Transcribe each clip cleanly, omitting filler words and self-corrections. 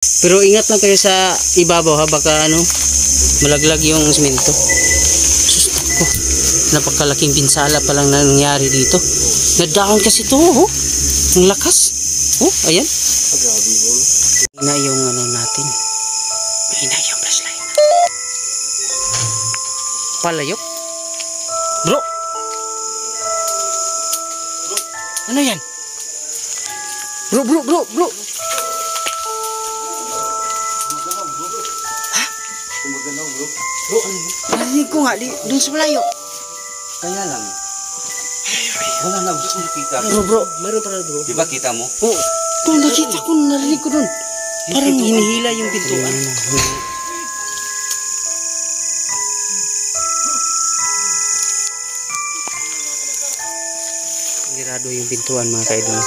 Pero ingat lang kayo sa ibabaw ha, baka ano, malaglag yung simento. Sus, ko, napakalaking pinsala pa lang na nangyari dito. Nadaon kasi ito, oh. Ang lakas. Oh, ayan. Na yung ano natin. Mahina yung flashlight. Palayok. Bro. Ano yan? Bro. Ha? Gumagalaw bro. Bro, ano yun? Narinig ko nga, dun sa malayo. Kaya lang. Wala na gusto nakita. Bro, meron pala bro. Diba kita mo? Oh, ito nakita ko, narinig ko dun. Parang hinihila yung pintuan. Nirado yung pintuan mga kaidol.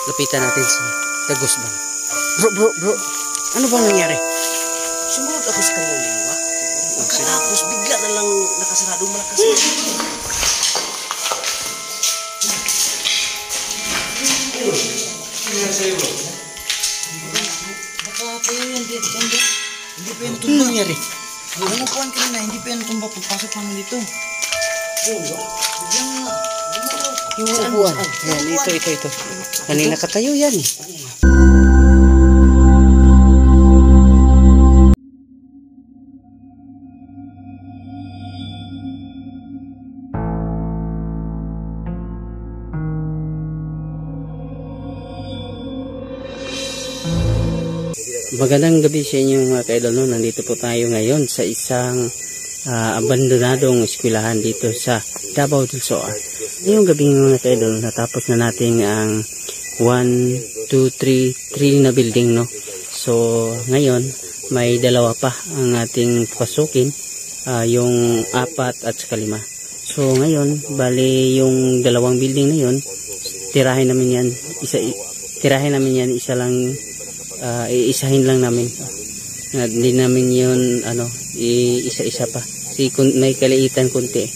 Lapitan natin si Tagos Bang. Bro. Ano bang nangyari? Sumunod ako sa kanyang liwa. Pagkatapos bigla na lang nakasarado malakas. Baka kayo yan dito. Hindi pa yan tumba. Ano nangyari? Namukuhan kanina, hindi pa yan tumba pagpasok namin dito. Biglang Yung upuan. Yan, ito. Kanina katayo yan eh. Magandang gabi sa inyo mga kaidol. Nandito po tayo ngayon sa isang abandonadong eskwelahan dito sa Davao del Sur. Ngayong gabi mga kaidol, natapos na natin ang 1, 2, 3 na building, no? So ngayon may dalawa pa ang ating pasukin, yung 4 at saka 5. So ngayon bali yung dalawang building na yun, tirahin namin yan isa lang, iisahin lang namin. Hindi namin yun isa-isa pa kasi may kaliitan kunti.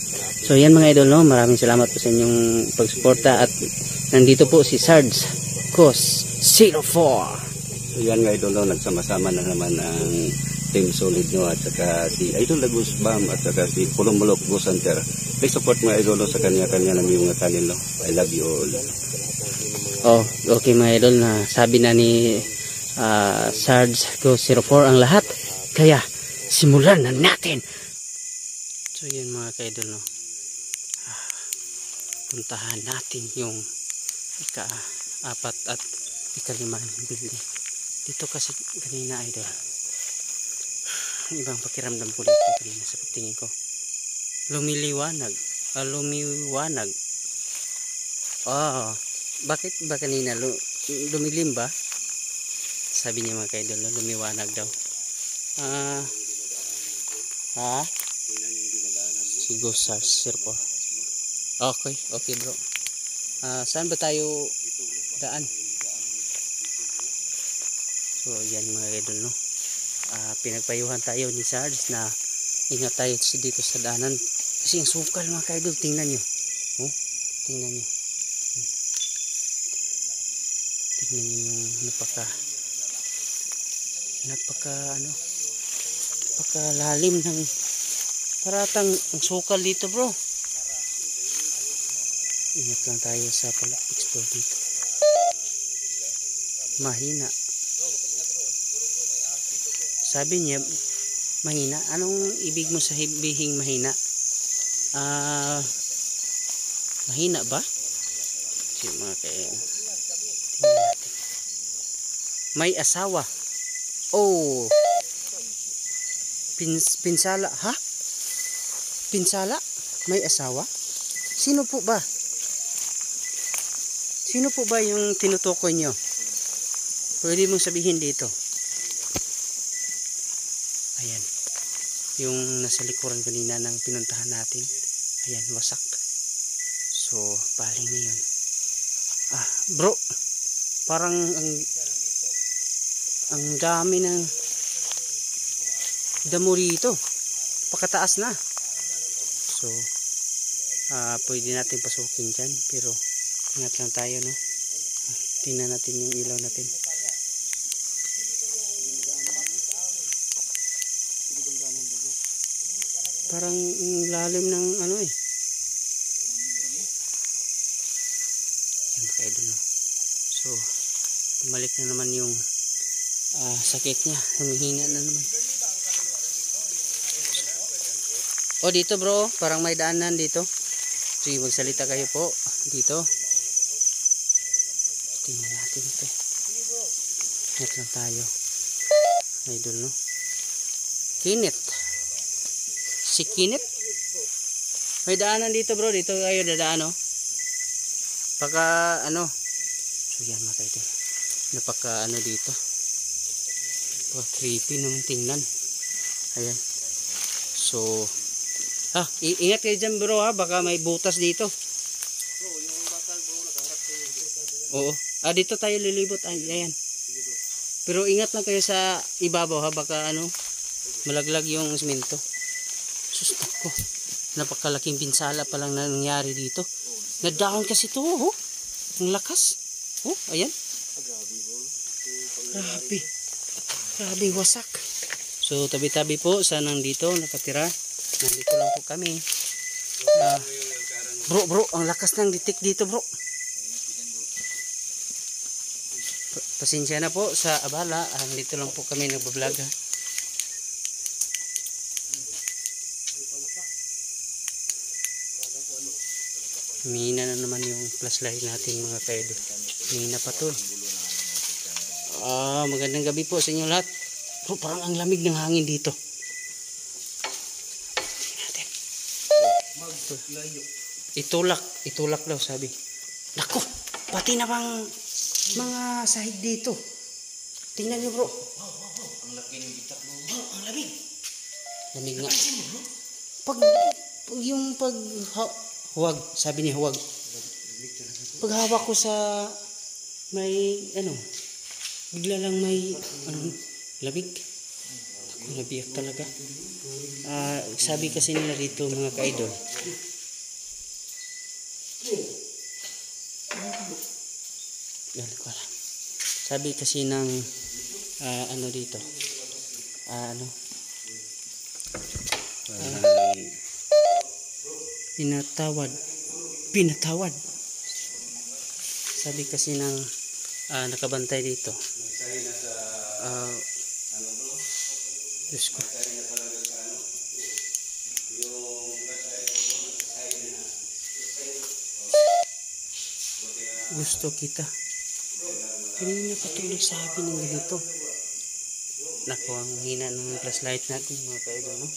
So yan mga idol, no, maraming salamat po sa inyong pagsuporta at nandito po si Sarge Cos 04. So yan nga idol, no, nagsama-sama na naman ang Team Solid, no, at saka si Idol Tagos Bang at saka si Pulong-Bulok Go Center. Please support mga idol, no, sa kanya-kanya na may mga channel, no. I love you all. Oh, okay mga idol, na sabi na ni Sarge Cos 04 ang lahat, kaya simulan na natin. So yan mga kaidol, no, puntahan natin yung ika-4 at ika-5 building dito kasi kanina idol. Ibang pakiramdam ko dito kanina sa pagtingin ko. Lumiwanag. Bakit ba kanina lumilim ba? Sabi niya mga kaidol, lumiwanag daw. Si Gosar Sirpo. Okay bro. Saan ba tayo daan? So yan mga kaidol, no. Pinagpayuhan tayo ni Sarge na ingat tayo dito sa daanan kasi ang sukal mga kaidol, tingnan nyo. Oh, tingnan nyo. Tingnan nyo yung napakalalim ng paratang ang sukal dito bro. Ingat lang tayo sa pag-explore dito. Mahina. Sabi niya mahina. Anong ibig mo sabihin mahina? Mahina ba? Kasi mga kain. May asawa. Oh. Pinsala. Ha? Pinsala? May asawa? Sino po ba? Sino po ba yung tinutukoy nyo? Pwede mong sabihin dito. Ayan. Yung nasa likuran kanina ng pinuntahan natin. Ayan, wasak. So, baling ngayon. Bro. Parang ang dami ng damo rito. Pakataas na. So, pwede natin pasukin dyan. Pero, ingat lang tayo, no? Tingnan natin yung ilaw natin. Parang lalim ng ano eh. Yan mga kaidol, no? So, bumalik na naman yung sakit niya. Humihina na naman. O dito bro, parang may daanan dito. Sige, magsalita kayo po dito. Tingnan natin ito. Ingat lang tayo. Idol, no? Kinit. Si Kinit. May daanan dito bro. Dito kayo dadaan, no? Baka ano. So yan mga kaidol. Napaka ano dito. Creepy naman tingnan. Ayan. So, ingat kayo dyan bro ha. Baka may butas dito. Oo. Dito tayo lilibot. Ayan. Pero ingat lang kayo sa ibabaw ha. Baka ano, malaglag yung simento. Sus ko. Napakalaking pinsala pa lang na nangyari dito. Nadaon kasi ito. Oh. Ang lakas. Oh, ayan. Grabe. Grabe, wasak. So, tabi-tabi po sa nandito nakatira. Nandito lang po kami. Bro, ang lakas ng ditik dito, bro. Pasensya na po sa abala. Nandito lang po kami nagbablog. Mina na naman yung flashlight natin mga kaidol. Mina pa to. Magandang gabi po sa inyo lahat. Bro, parang ang lamig ng hangin dito. Itulak daw sabi. Nako, pati na bang mga sahig dito. Tingnan niyo bro. Ang laki ng bitak mo. Ang lamig. Lamig nga. Huwag, sabi niya huwag. Paghawak ko sa may ano, bigla lang may lamig. Ako nabiyak talaga. Sabi kasi nila dito mga kaidol. Sabi kasi ng ano dito. Pinatawad. Sabi kasi ng nakabantay dito. Diyos ko. Gusto kita. Kanina patuloy sabi ng ganito. Naku, ang hina ng flashlight natin mga kaidol, no?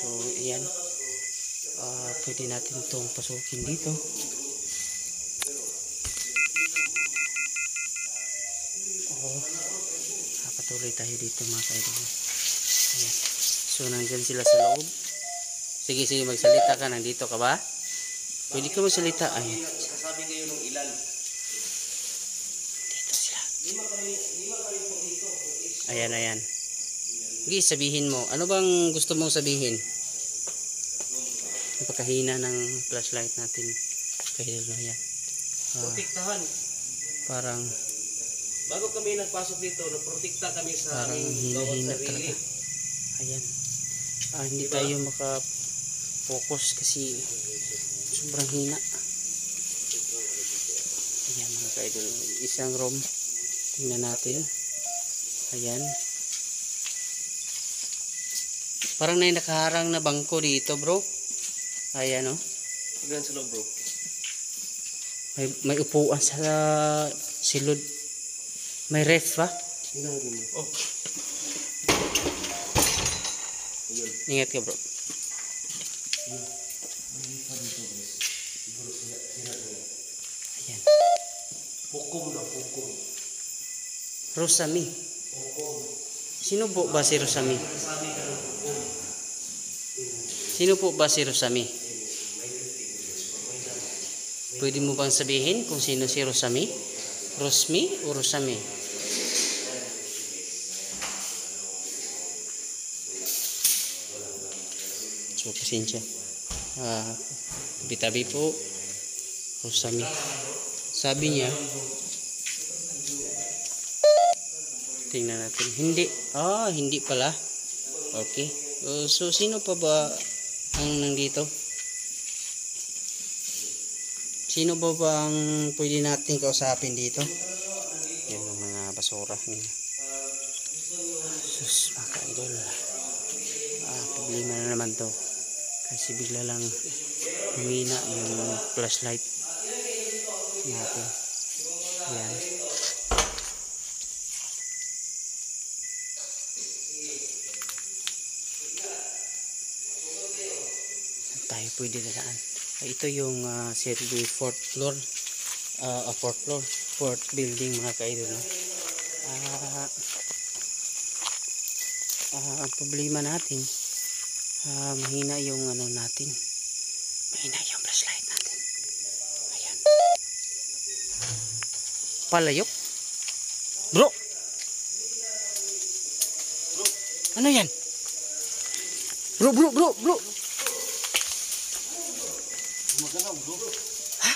So, ayan. Pwede natin itong pasukin dito. Patuloy tayo dito mga kaidol. Ayan. So, nandyan sila sa loob. Sige, magsalita ka. Nandito ka ba? Pwede ka magsalita. Ayan. Sasabi kayo ng ilan. Dito sila. Ayan. Sige, sabihin mo. Ano bang gusto mong sabihin? Napakahina ng flashlight natin. Kaidol na yan. Protektahan. Parang bago kami nagpasok dito, naprotekta kami sa parang aming bawat hina sarili. talaga. Ayan. Hindi tayo maka-focus kasi sobrang hina. Ayan mga kaidol. Isang room. Tingnan natin. Ayan. Parang may nakaharang na bangko dito bro. Ayan o. Tignan sa loob bro. May upuan sa silod. May ref ba? Tingnan mo. Oh. Ingat ka bro. Ayan. Hukom. Rosami. Sino po ba si Rosami? Sino po ba si Rosami? Pwede mo bang sabihin kung sino si Rosami? Rosmi o Rosami? So, pasensya. Tabi-tabi po. Rosami. Sabi niya, Tingnan natin. Hindi. Hindi pala. Okay. So, sino pa ba ang nandito? Sino ba ang pwede natin kausapin dito? Yan ang mga basura niya. Sus, mga ka-idol. Problema na naman to. Kasi bigla lang humina yung flashlight natin. Yan. Tayo pwede dadaan. Ito yung Serbi 4th floor. 4th floor. 4th building mga ka-idol. No? Ang problema natin, mahina yung ano natin. Mahina yung flashlight natin. Ayan. Palayok. Bro! Ano yan? Bro! Kumagalaw, bro. Ha?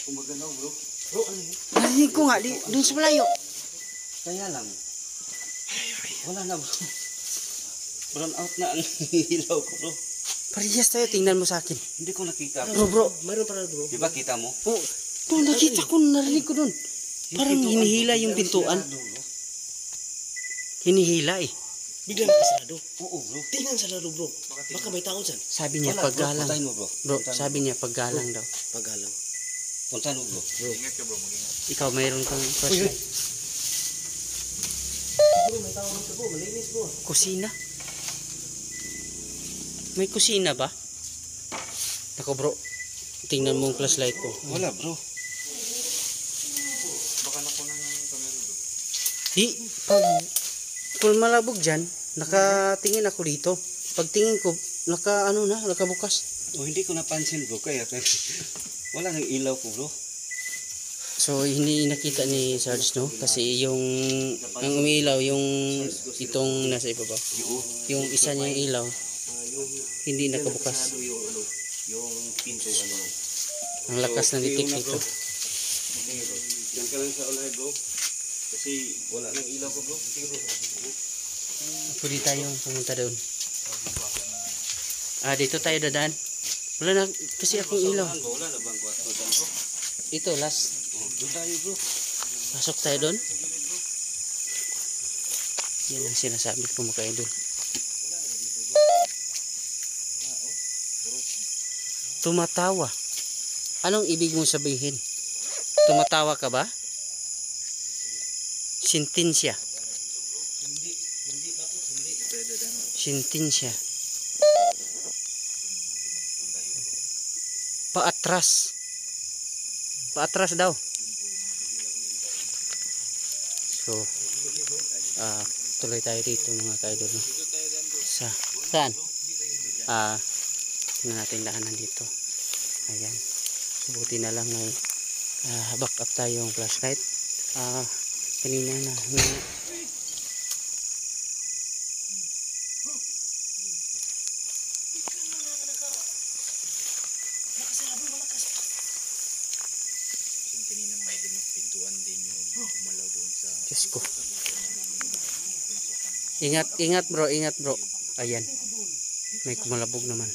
Kumagalaw, bro. Bro, ano yun? Narinig ko nga, dun sa malayo. Kaya lang. Wala na, bro. Brown out na ang ilaw ko, bro. Parehas tayo, tingnan mo sa akin. Hindi ko nakita. Bro. Mayroon pala, bro. Di ba kita mo? Nakita ko, narinig ko dun. Parang hinihila yung pintuan. Hinihila eh. Bigla nakasarado. Oo, bro. Tingnan sarado, bro. Baka may tao dyan. Sabi niya Wala, bro. paggalang. Puntahin mo, bro. Bro, sabi niya paggalang daw. Pagalang. Puntahin mo, bro. Ingat ka, bro. Mag-ingat. Ikaw, mayroon kang flashlight. Bro, may tao dito, bro. Malinis, bro. Kusina? May kusina ba? Ako bro, tingnan mo yung flashlight ko. Wala, bro. Kung malabog dyan, nakatingin ako dito. Pagtingin ko, nakabukas. Hindi ko napansin, bro. Kaya wala nang ilaw ko, bro. So, hindi nakita ni Sarge, no? Kasi ang umiilaw, itong nasa ibaba. Yung isa niya yung ilaw, hindi nakabukas. Yung pinto, ano. Ang lakas ng detect nito. Diyan ka lang sa ulay, bro. Kasi wala nang ilaw ko, bro. Pwede tayong pumunta doon. Dito tayo dadaan. Wala na, kasi akong ilaw. Wala na bang kwarto dyan, bro? Ito, last. Doon tayo, bro. Pasok tayo doon. Yan ang sinasabi ko mga idol. Tumatawa. Anong ibig mong sabihin? Tumatawa ka ba? Sintensya. Sintensya. Paatras. Paatras daw. So, tuloy tayo dito mga ka-idol. No? Saan? Tingnan natin daanan dito. Ayan. Buti na lang may back up tayong flashlight. Kanina na. Diyos ko. Ingat bro. Ayan. May kumalabog naman.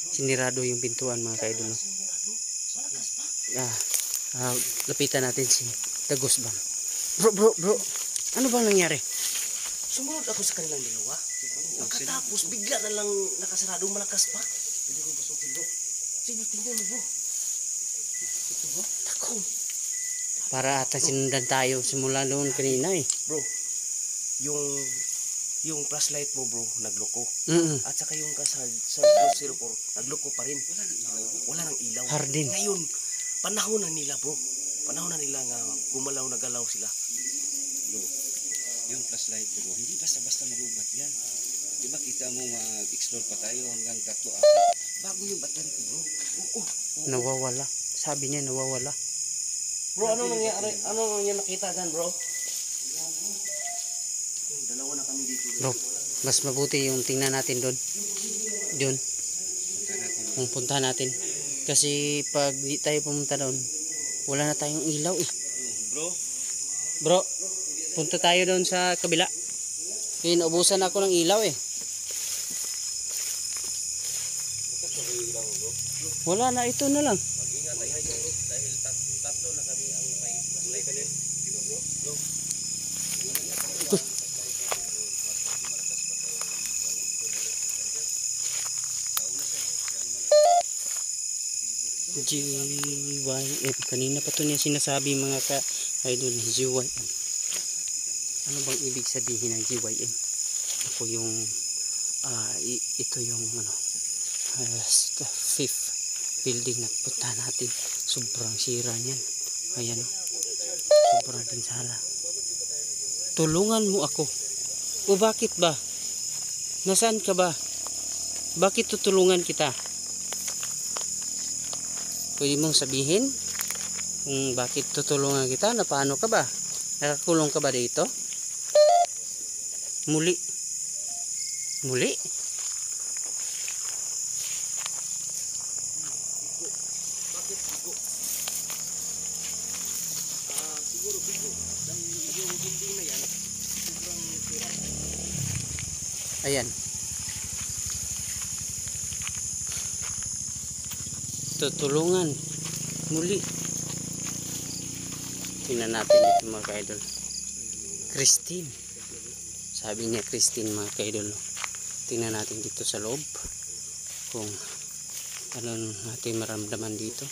Sinirado yung pintuan mga ka-idol. No? Lapitan natin si Dagos Bang. Bro. Ano bang nangyari? Sumunod ako sa kanilang dalawa. Pagkatapos, bigla na lang nakasarado, malakas pa. Hindi ko pasukin, bro. Sige, tingnan mo, bro. Ito, bro. Tako. Para ata sinundan tayo simula noon kanina eh. Bro, yung flashlight mo, bro, nagloko. At saka yung sa 04, nagloko pa rin. Wala nang ilaw. Hardin. Ngayon, panahon na nila, bro. Panahon na nila nga gumalaw-nagalaw sila. Bro, yung flashlight, bro, hindi basta-basta malubat yan. Di ba kita mo mag-explore pa tayo hanggang 3-4 bago yung battery ko, bro. Nawawala. Sabi niya nawawala. Bro, ano nangyari? Ano nangyari nakita dyan, bro? Dalawa na kami dito. Bro, mas mabuti yung tingnan natin doon. Doon. Kung punta natin. Kasi pag di tayo pumunta doon, wala na tayong ilaw eh. Bro, Bro, Punta tayo doon sa kabila. Kaya naubusan ako ng ilaw eh. Wala na, ito na lang. Dahil tatlo na kami ang may flashlight. Di ba bro? GYM. Kanina pa to niya sinasabi mga ka-idol. GYM. Ano bang ibig sabihin ng GYM? Ako yung ito yung fifth building na punta natin. Sobrang sira niyan. Ayan o. Sobrang pinsala. Tulungan mo ako. O bakit ba? Nasaan ka ba? Bakit tutulungan kita? Pwede mong sabihin kung bakit tutulungan kita, na paano ka ba? Nakakulong ka ba dito? Muli. Muli? Bakit bigo? Siguro bigo. Dahil yung building na yan, sobrang sira. Ayan. Tutulungan. Muli. Tingnan natin dito mga ka-idol. Christine. Sabi niya Christine mga ka-idol. Tingnan natin dito sa loob. Kung ano natin maramdaman dito.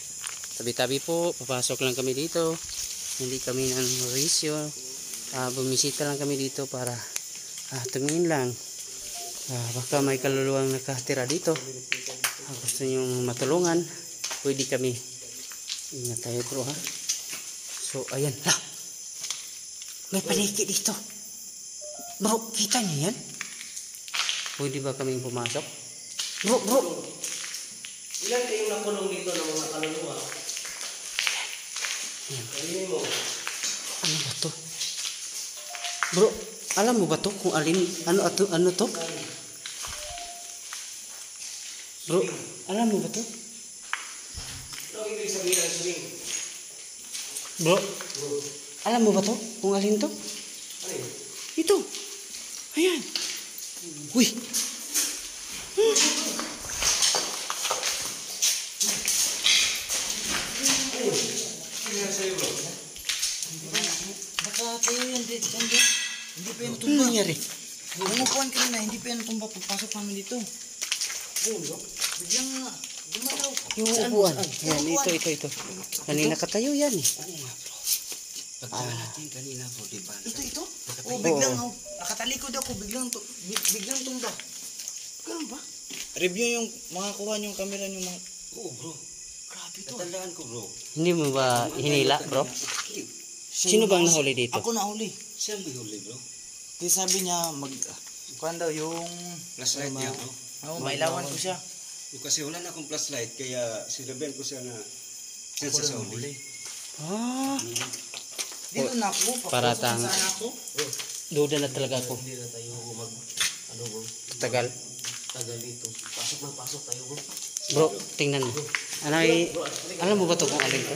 Tabi-tabi po. Papasok lang kami dito. Hindi kami ng Mauricio. Bumisita lang kami dito para tumingin lang. Baka may kaluluwang nakatira dito. Gusto nyong matulungan, pwede kami. Ingat tayo bro ha. So ayan lah. May paniki dito. Bro, kita niyo yan? Pwede ba kaming pumasok? Bro. Ilan kayong nakulong dito ng mga kaluluwa? Kainin mo. Ano ba to? Bro, alam mo ba to kung alin? Ano to? Bro, alam mo ba to? Ano ang ibig sabihin ng swing? Bro, alam mo ba to? Kung alin to? Ano yun? Ito. Ayan. Uy. Baka tayo yan dito. Hindi pa yan Ano tumba. nangyari? Nangupuan ka na, hindi pa yan tumba pagpasok namin dito. Biglang gumalaw. Yung upuan. Ayan, ito. Kanina katayo yan eh. Pagkala natin kanina po, di ba? Ito. Oh, biglang nakatalikod ako, biglang tumba. Ganun ba? Review yung mga kuha yung camera yung mga... Oo bro. Grabe to. Natandaan ko bro. Hindi mo ba hinila bro? Sino bang nahuli dito? Ako nahuli. Siya may huli bro. Kasi sabi niya kuhan daw yung... Flashlight niya bro. Oh, mailawan ko siya. Kasi wala na akong flashlight, kaya sinabihan ko siya na siya sa huli. Ah, Dito na ako. Paratang. Saan ako? duda na talaga ako. Hindi na tayo bro. Tagal. Tagal dito. Pasok tayo bro. Bro, tingnan mo. Alam mo ba to kung alin to?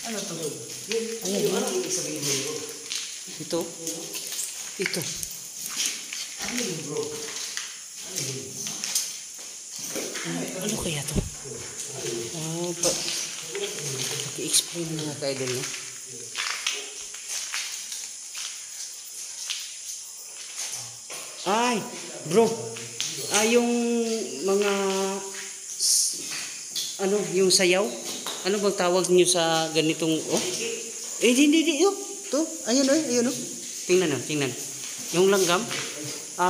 Ano to? Ano yung sabihin mo bro? Ito. Ano yun bro? Ano kaya to? I-explain mo nga ka-idol no? Ay, bro. Yung mga yung sayaw? Ano bang tawag niyo sa ganitong hindi. To. Ayun oh. Tingnan. Yung langgam.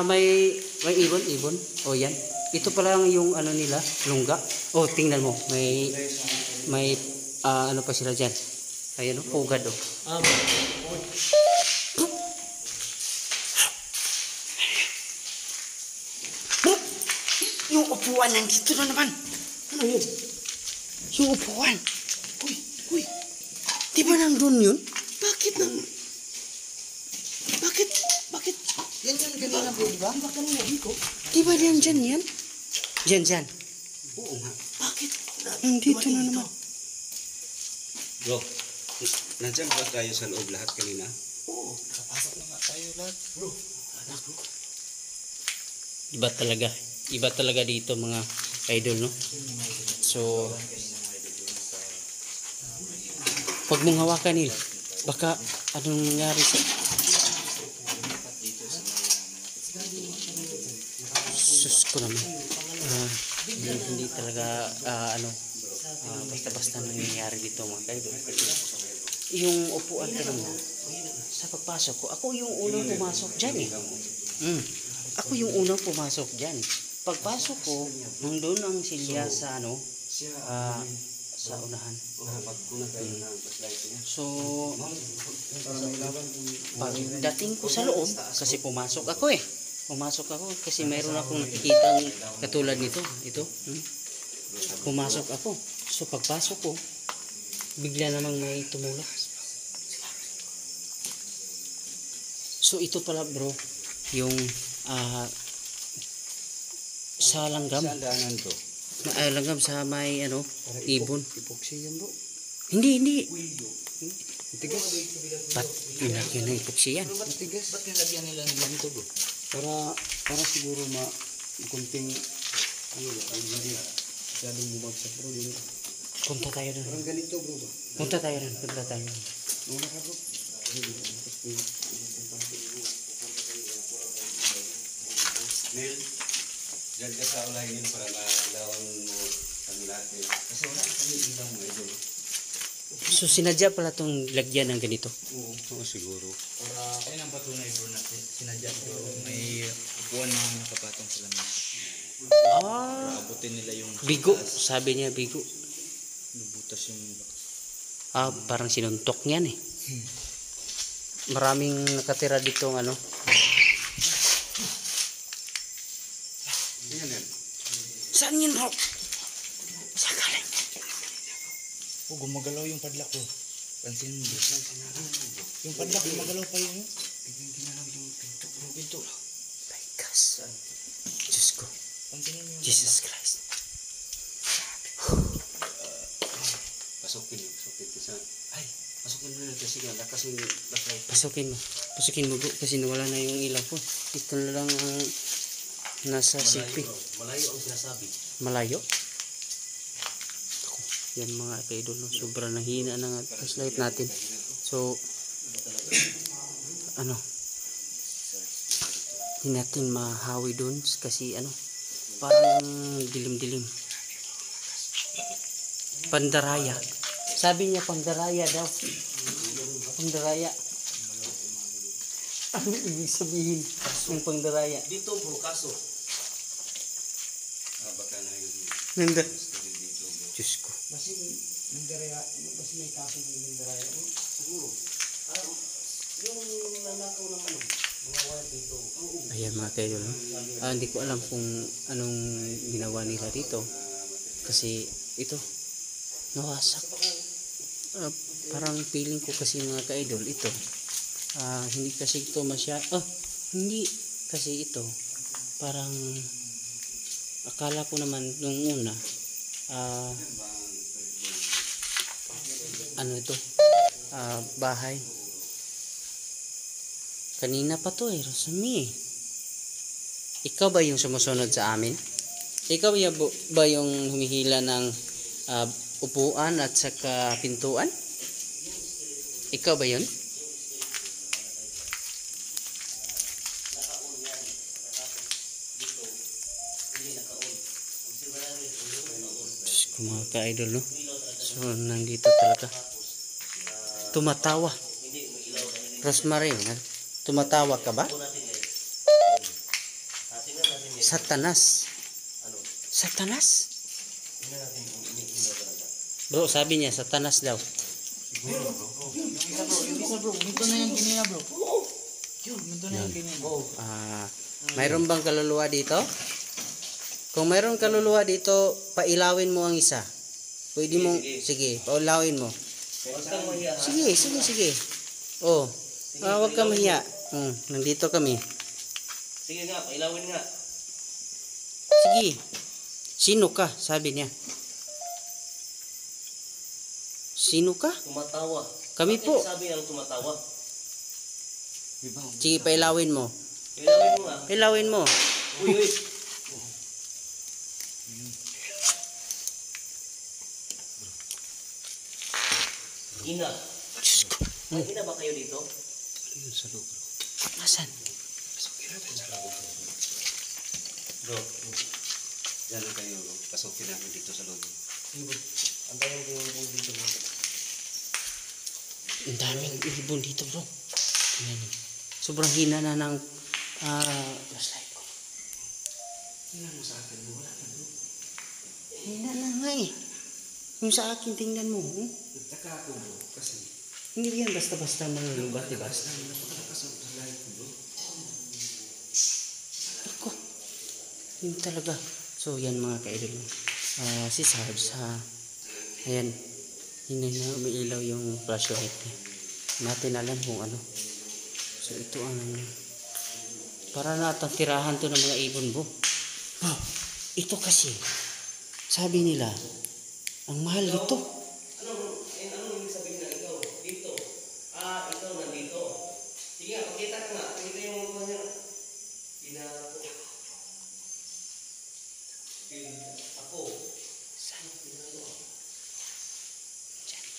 May ibon. Oh, yan. Ito pa lang yung nila, lungga. Oh, tingnan mo. May ano pa sila diyan. Ayun oh, pugad oh. Yung upuan nandito na naman. Ano yun? Yung upuan. Uy. Di ba nandun yun? Bakit? Yan kanina bro, di ba? Baka kanina dito. Di ba yan dyan yan? Dyan. Oo nga. Bakit? Nandito na naman. Bro, nandiyan ba tayo sa loob lahat kanina? Oo. Nakapasok na nga tayo lahat. Bro. Anak bro. Iba talaga dito mga idol, no? So, pag mong hawakan nila, baka anong nangyari sa... Sus ko naman. Hindi talaga, basta-basta nangyayari dito mga idol. Yung upuan kanina, sa pagpasok ko, ako yung unang pumasok dyan eh. Ako yung unang pumasok dyan. Pagpasok ko, nandun ang silya sa sa unahan. So, pagdating ko sa loob, kasi pumasok ako eh. Pumasok ako kasi mayroon akong nakikitang katulad nito. Ito. Pumasok ako. So, pagpasok ko, bigla namang may tumulak. So, ito pala bro, yung sa langgam. Saan daanan to? Langgam sa may ibon. Epoxy yan bro. Hindi. Matigas. Ba't nilagyan ng epoxy yan? Matigas. Ba't nilagyan nila ng ganito bro? Para siguro kunting hindi masyadong bumagsak bro. Punta tayo doon. Parang ganito bro ba? Punta tayo doon. Una ka bro. Neil, dyan ka sa ulahin para malawan mo kami natin. Kasi wala kami ilang mo ito. So sinadya pala itong lagyan ng ganito. Oo, siguro. Para ayun ang patunay bro natin. Sinadya bro, may upuan na nakapatong sa lamesa. Para abutin nila yung Bigo. Sabi niya bigo. lubutas yung Parang sinuntok niyan eh. Maraming nakatira dito ng Saan yun bro? Saan galing? gumagalaw yung padlock bro. Pansin mo bro. Yung padlock gumagalaw pa yun. Ginalaw yung pinto. Taikas. Diyos ko. Pansinin mo yung Jesus Christ. Pasukin kasi. Ay, pasukin mo na kasi nga kasing baklay. Pasukin mo bro kasi nawala na yung ilaw ko. Ito na lang ang nasa sipi. Malayo ang sinasabi. Malayo? Ako, yan mga kaidol, no? Sobrang nahina ng flashlight natin. So, hindi natin mahawi dun kasi parang dilim-dilim. Pandaraya. Sabi niya pandaraya daw. Pandaraya. Ano ibig sabihin ng pandaraya? Dito bro, kaso. Baka na yung Nanda. Diyos ko. Kasi may kaso ng Mindaraya. Siguro. Yung nanakaw ng mga wire dito. Ayan mga kaidol, no? Hindi ko alam kung anong ginawa nila dito. Kasi ito, nawasak. Parang feeling ko kasi mga kaidol, ito. Hindi kasi ito hindi kasi ito. Parang akala ko naman nung una, bahay. Kanina pa to Rosami. Ikaw ba yung sumusunod sa amin? Ikaw ba yung humihila ng upuan at saka pintuan? Ikaw ba yun? Diyos ko mga ka-idol, no? So, nandito talaga. Tumatawa. Rosemary, tumatawa ka ba? Satanas. Satanas? Bro, sabi niya, Satanas daw. Ito na yung kinina bro. Ito na yung kinina. Mayroon bang kaluluwa dito? Kung mayroong kaluluwa dito, pailawin mo ang isa. Pwede mo, sige, pailawin mo. Sige. Oh, huwag ka mahiya. Nandito kami. Sige nga, pailawin nga. Sige. Sino ka? Sabi niya. Sino ka? Tumatawa. Kami po. Bakit sabi niyang tumatawa? Sige, pailawin mo. Ilawin mo ah. Pailawin mo. Uy, uy. Ina. May ina ba kayo dito? Nasaan? Bro, dyan lang kayo. Pasukin namin dito sa loob. Antayin ko yung dito mo. Ang daming ibon dito, bro. Tingnan niyo. Sobrang hina na ng flashlight ko. Tingnan mo sa akin, wala na, bro. Hina na nga eh. Yung sa akin, tingnan mo. Nagtaka ako, bro. Kasi Hindi yan basta-basta mga lubat, diba? napakalakas ang flashlight ko, bro. Ako. Yun talaga. So, yan mga kaidol. Si Sarge, ayan. Hindi na umiilaw yung flashlight niya. Natin alam kung ano. So, ito ang para natang tirahan to ng mga ibon, bro. Bro, ito kasi, sabi nila, ang mahal ito. Ano yung sabihin na ikaw? Dito. Ikaw nandito. Sige nga, pakita ka nga. Pakita yung mga niya. Ako. Saan?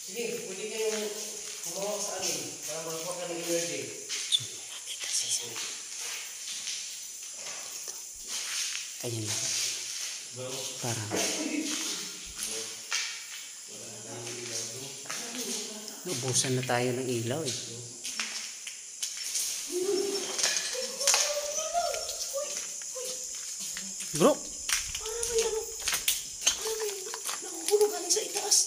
Sige, pwede kayong kumawak sa amin para mag-work ka ng energy. So, nakita si Sarge. Ayan na. Parang naubusan na tayo ng ilaw eh. Bro, Parang may nakukulog galing sa itaas.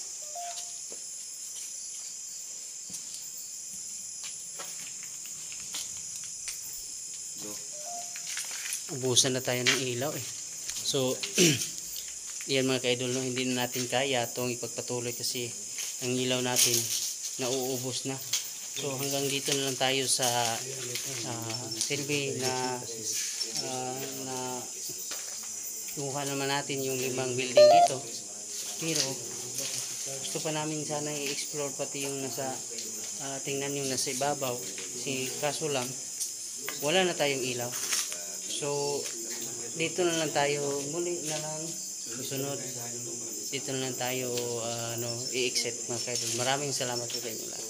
ubusan na tayo ng ilaw eh. So, yan mga kaidol, no, hindi na natin kaya itong ipagpatuloy kasi ang ilaw natin nauubos na. So, hanggang dito na lang tayo sa silbi na kuha naman natin yung 5 building dito. Pero, gusto pa namin sana i-explore pati yung nasa, tingnan yung nasa ibabaw. Kaso lang, wala na tayong ilaw. So, dito na lang tayo, muli na lang, susunod, dito na lang tayo i-exit mga kaidol. Maraming salamat po sa inyo lahat.